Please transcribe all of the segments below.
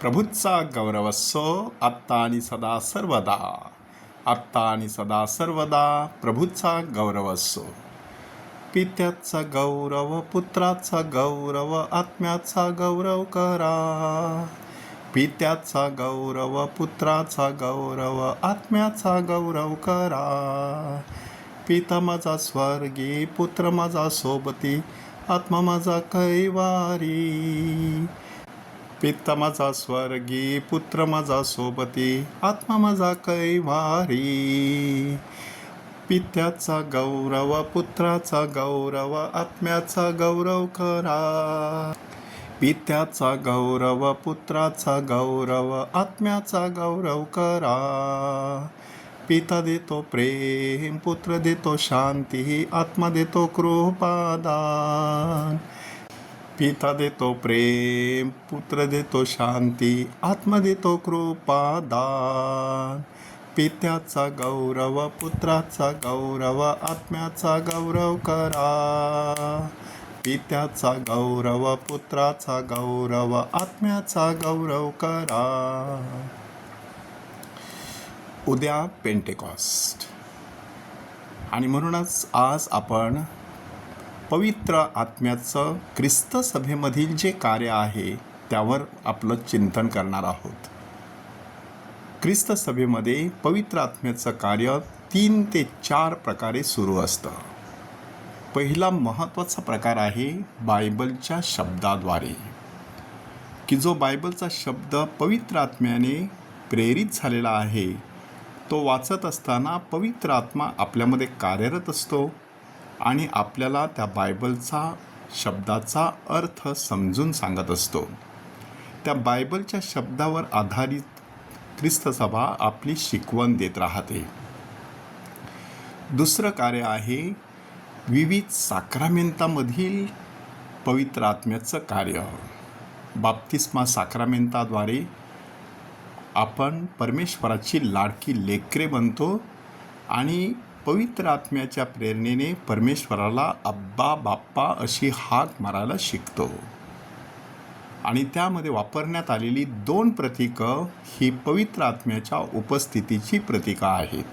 प्रभूचा गौरवस्सो आत्ता आणि सदा सर्वदा. आत्ता आणि सदा सर्वदा प्रभूचा गौरवस्सो. पित्याचा गौरव, पुत्राचा गौरव, आत्म्याचा गौरव करा. पित्याचा गौरव, पुत्राचा गौरव, आत्म्याचा गौरव करा. पिता माझा स्वर्गी, पुत्र माझा सोबती, आत्मा माझा कैवारी. पिता माझा स्वर्गी, पुत्र माझा सोबती, आत्मा माझा कैवारी. पित्याचा गौरव, पुत्राचा गौरव, आत्म्याचा गौरव करा. पित्याचा गौरव, पुत्राचा गौरव, आत्म्याचा गौरव करा. पिता देतो प्रेम, पुत्र देतो शांती, आत्मा देतो कृपादान. पिता देतो प्रेम, पुत्र देतो शांती, आत्मा देतो कृपादान. पित्याचा गौरव, पुत्राचा गौरव, आत्म्याचा गौरव करा. पित्याचा गौरव, पुत्राचा गौरव, आत्म्याचा गौरव करा. उद्या पेंटेकॉस्ट आणि म्हणूनच आज आपण पवित्र आत्म्याचं ख्रिस्त सभेमधील जे कार्य आहे त्यावर आपलं चिंतन करणार आहोत. ख्रिस्त सभेमध्ये पवित्र आत्म्याचं कार्य 3 ते 4 प्रकारे सुरू असतं. पहिला महत्त्वाचा प्रकार आहे बायबलच्या शब्दाद्वारे, की जो बायबलचा शब्द पवित्र आत्म्याने प्रेरित झालेला आहे तो वाचत असताना पवित्र आत्मा आपल्यामध्ये कार्यरत असतो आणि आपल्याला त्या बायबलचा शब्दाचा अर्थ समजून सांगत असतो. त्या बायबलच्या शब्दावर आधारित ख्रिस्त सभा आपली शिकवण देत राहते. दुसरं कार्य आहे विविध साक्रामेंतामधील पवित्र आत्म्याचं कार्य. बाप्तिस्मा साक्रामेंताद्वारे आपण परमेश्वराची लाडकी लेकरे बनतो आणि पवित्र आत्म्याच्या प्रेरणेने परमेश्वराला अब्बा बाप्पा अशी हाक मारायला शिकतो. आणि त्यामध्ये वापरण्यात आलेली 2 प्रतीकं ही पवित्र आत्म्याच्या उपस्थितीची प्रतीकं आहेत.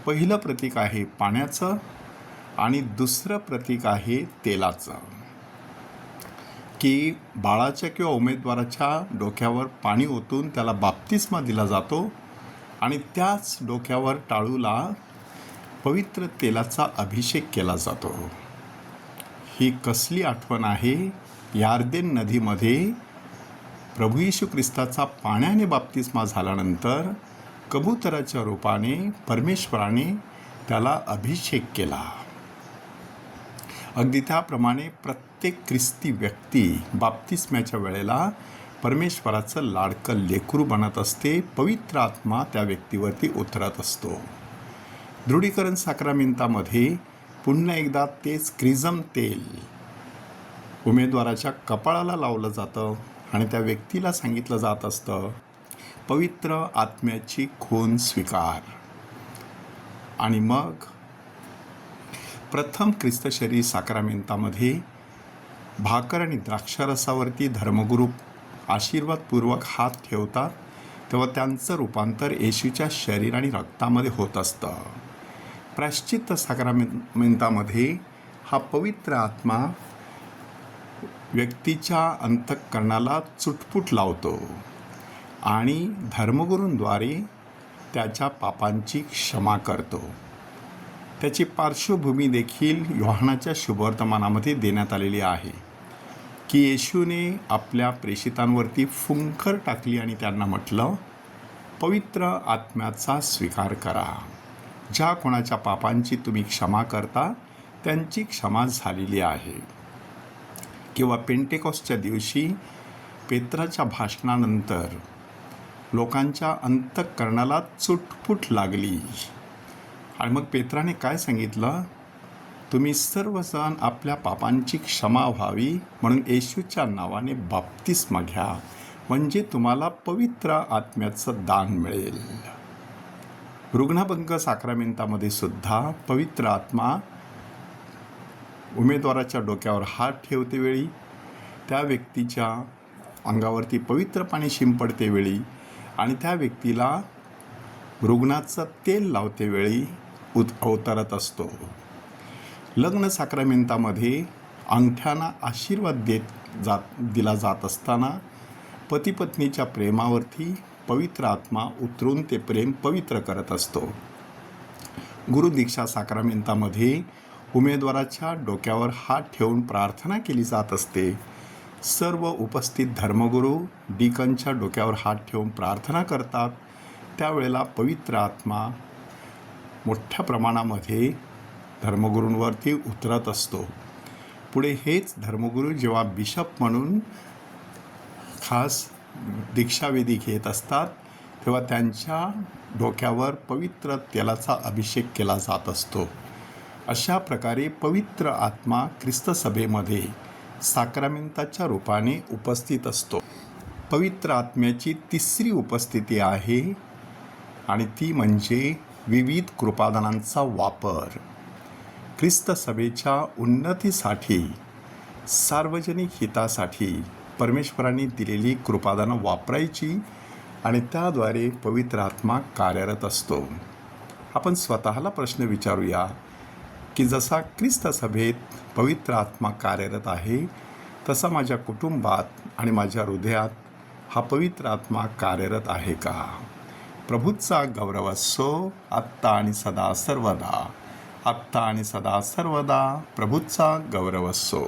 पहिलं प्रतीक आहे पाण्याचं आणि दुसरं प्रतीक आहे तेलाचं, की बाळाच्या किंवा उमेदवाराच्या डोक्यावर पाणी ओतून त्याला बाप्तिस्मा दिला जातो आणि त्याच डोक्यावर टाळूला पवित्र तेलाचा अभिषेक केला जातो. ही कसली आठवण आहे? यार्देन नदीमध्ये प्रभू येशू ख्रिस्ताचा पाण्याने बाप्तिस्मा झाल्यानंतर कबुतराच्या रूपाने परमेश्वराने त्याला अभिषेक केला. अगदी त्याप्रमाणे प्रत्येक ख्रिस्ती व्यक्ती बाप्तिस्म्याच्या वेळेला परमेश्वराचं लाडकं लेकरू बनत असते. पवित्र आत्मा त्या व्यक्तीवरती उतरत असतो. दृढीकरण साक्रामेंतामध्ये पुन्हा एकदा तेच क्रिझम तेल उमेदवाराच्या कपाळाला लावलं जातं आणि त्या व्यक्तीला सांगितलं जात असतं, पवित्र आत्म्याची खून स्वीकार. आणि मग प्रथम ख्रिस्त शरीर साक्रामेंतामध्ये भाकर आणि द्राक्षारसावरती धर्मगुरू आशीर्वादपूर्वक हात ठेवतात, तेव्हा त्यांचं रूपांतर येशूच्या शरीर आणि रक्तामध्ये होत असतं. प्रायश्चित्त साक्रामेंतामध्ये हा पवित्र आत्मा व्यक्तीच्या अंतःकरणाला चुटपूट लावतो आणि धर्मगुरूंद्वारे त्याच्या पापांची क्षमा करतो. त्याची पार्श्वभूमी देखील योहानाच्या शुभवर्तमानामध्ये देण्यात आलेली आहे, की येशूने आपल्या प्रेषितांवरती फुंकर टाकली आणि त्यांना म्हटलं, पवित्र आत्म्याचा स्वीकार करा. ज्या कोणाच्या पापांची तुम्ही क्षमा करता त्यांची क्षमा झालेली आहे. किंवा पेंटेकॉस्टच्या दिवशी पेत्राच्या भाषणानंतर लोकांच्या अंतःकरणाला चुटपूट लागली आणि मग पेत्राने काय सांगितलं, तुम्ही सर्वजण आपल्या पापांची क्षमा व्हावी म्हणून येशूच्या नावाने बाप्तिस्मा घ्या, म्हणजे तुम्हाला पवित्र आत्म्याचं दान मिळेल. रुग्णाभंग साक्रामेंतामध्ये सुद्धा पवित्र आत्मा उमेदवाराच्या डोक्यावर हात ठेवते वेळी त्या व्यक्तीच्या अंगावरती पवित्र पाणी शिंपडते वेळी आणि त्या व्यक्तीला रुग्णाचं तेल लावते वेळी अवतरत असतो. लग्न साक्रामेंतामध्ये अंगठ्याना आशीर्वाद दिला जात असताना पती पत्नीच्या प्रेमावरती पवित्र आत्मा उतरून ते प्रेम पवित्र करत असतो. गुरुदीक्षा साक्रामेंतामध्ये उमेदवाराच्या डोक्यावर हात ठेवून प्रार्थना केली जात असते. सर्व उपस्थित धर्मगुरू डिकनच्या डोक्यावर हात ठेवून प्रार्थना करतात. त्यावेळेला पवित्र आत्मा मोठ्या प्रमाणामध्ये धर्मगुरूंवरती उतरत असतो. पुढे हेच धर्मगुरू जेव्हा बिशप म्हणून खास दीक्षाविधी घेत असतात तेव्हा त्यांच्या डोक्यावर पवित्र तेलाचा अभिषेक केला जात असतो. अशा प्रकारे पवित्र आत्मा ख्रिस्त सभेमध्ये साक्रामेंताच्या रूपाने उपस्थित असतो. पवित्र आत्म्याची तिसरी उपस्थिती आहे आणि ती म्हणजे विविध कृपादानांचा वापर. ख्रिस्त सभेच्या उन्नतीसाठी, सार्वजनिक हितासाठी परमेश्वरांनी दिलेली कृपादानं वापरायची आणि त्याद्वारे पवित्र आत्मा कार्यरत असतो. आपण स्वतःला प्रश्न विचारूया की जसा ख्रिस्त सभेत पवित्र आत्मा कार्यरत आहे तसा माझ्या कुटुंबात आणि माझ्या हृदयात हा पवित्र आत्मा कार्यरत आहे का? प्रभूचा गौरव असो आत्ता आणि सदा सर्वदा. आत्ता आणि सदा सर्वदा प्रभूचा गौरव असो.